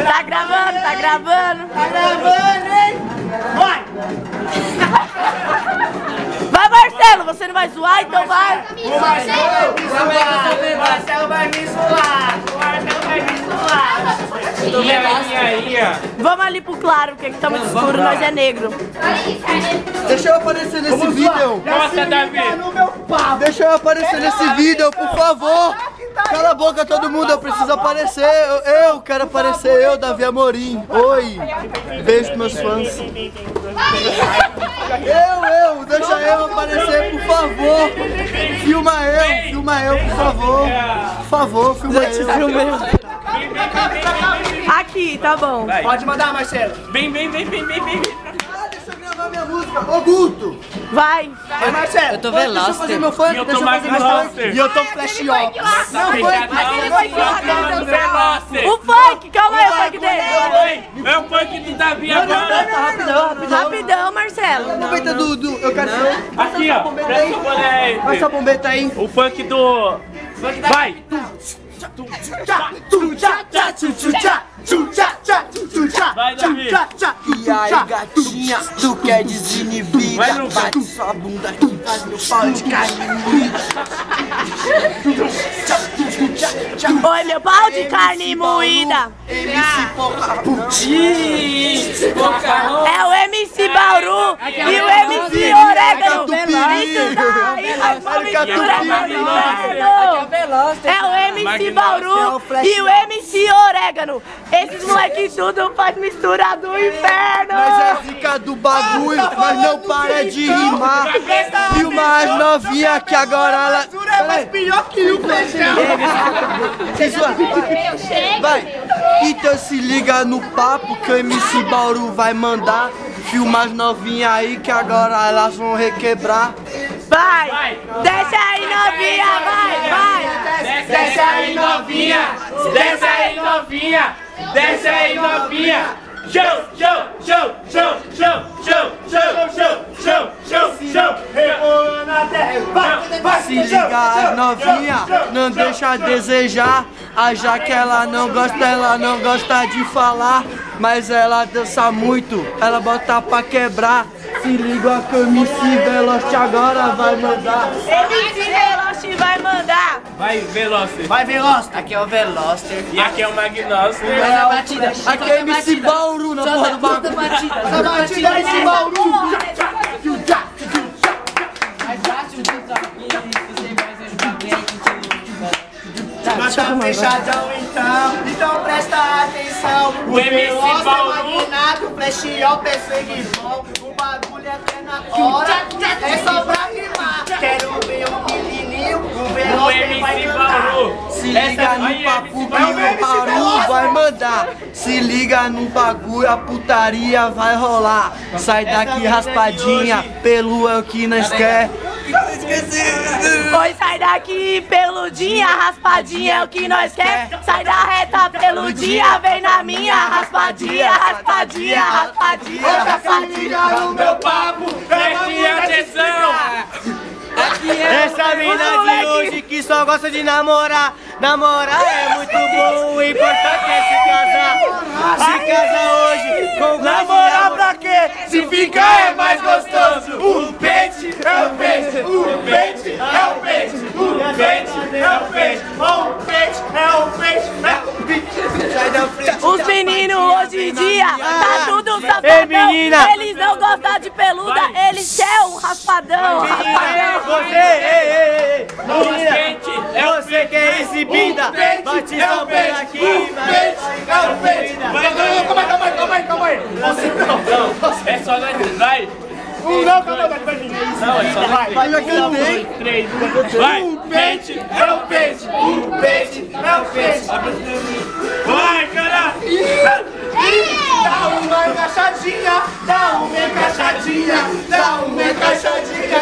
Tá gravando, tá gravando. Tá gravando, hein? Vai! Vai, Marcelo, você não vai zoar, então vai. O Marcelo vai me zoar. O Marcelo vai me zoar. Vamos ali pro claro, porque aqui tá muito escuro, nós é negro. Deixa eu aparecer nesse vídeo. Nossa, Davi. Deixa eu aparecer nesse vídeo, por favor. Cala a boca todo mundo, eu preciso aparecer. Eu quero aparecer, eu, Davi Amorim. Oi. Beijo pros meus fãs. Deixa eu aparecer, por favor. Filma eu, por favor. Por favor, filma eu. Aqui, tá bom. Pode mandar, Marcelo. Vem. Deixa eu gravar minha música. Ô, Guto. Vai. Vai, Marcelo. Eu tô Veloster. Deixa eu fazer meu funk. E eu tô Veloster. E eu tô Flash Ops. Não, Ele vai o funk, calma aí, o funk dele. É o funk do Davi agora. Rapidão, Marcelo. Aproveita do... Eu quero ser... Aqui, ó. Presta o boné aí. Vai essa bombeta aí. O funk do... Vai. Vai, Davi. E aí, gatinha, tu quer desinibir? Vai, Lucas. Bate sua bunda aqui, faz meu pau de carne moída. Oi, meu pau de carne moída. MC Pocaputi. É o MC Bauru e o MC Orégano. Isso daí faz uma mistura do inferno. É o MC Bauru e o MC Orégano. Esses moleques tudo faz mistura do inferno. Mas é zica do bagulho, mas não para de rimar. Filma as novinhas que agora ela... É mais pior que o feijão. Vai, então se liga no papo que o MC Bauru vai mandar. Filma as novinhas aí que agora elas vão requebrar. Vai, desce aí novinha, vai. Desce aí, novinha. Desce aí, novinha. Desce aí, novinha. Show. Rebolando a terra. Vai, Se liga as novinhas, não deixa a desejar. Já que ela não gosta de falar. Mas ela dança muito, ela bota pra quebrar. Se liga que o MC Veloster agora vai mandar. MC Veloster vai mandar. Vai, Veloster. Vai, Veloster. Aqui é o Veloster. E aqui é o Magnóster. Na batida. Aqui é MC Bauru na porra do bagulho. Essa batida é esse Bauru. Mais fácil de tocar aqui, se você vai ajudar bem, Nós tá fechadão então presta atenção. O MC Bauru. Magnado, flash ó, perseguição. O bagulho é até na hora, é só pra rimar. Quero ver um menininho, o O Veloster vai MC cantar. Bauru. Se liga no papo que o Bauru vai mandar. Se liga no bagulho, a putaria vai rolar. Sai daqui raspadinha, pelo é o que nós quer. Oi, sai daqui, peludinha, raspadinha é o que nós quer. Sai da reta, peludinha, vem na minha, raspadinha. No meu papo, preste atenção. Essa mina de hoje que só gosta de namorar. Namorar é muito bom, o importante é se casar. Se casar hoje, com Namorar pra quê? Se ficar é mais gostoso. O peixe é o peixe. O peixe é o peixe. O peixe é o peixe. O peixe é o peixe. sai da frente. Os meninos hoje em dia tá tudo Ei, safadão. menina. Eles não gostam de peluda, eles querem um raspadão. Você, ei. Menina, Quente é o você que é exibida, bate só bem aqui. Calma aí. Você não. É só nós. Vai. Não, calma aí. Não, é só nós. Vai, já cantei. 3. Vai. O peixe é o peixe. O peixe é o peixe. Vai, caralho. Dá uma encaixadinha. Dá uma encaixadinha. Dá uma encaixadinha.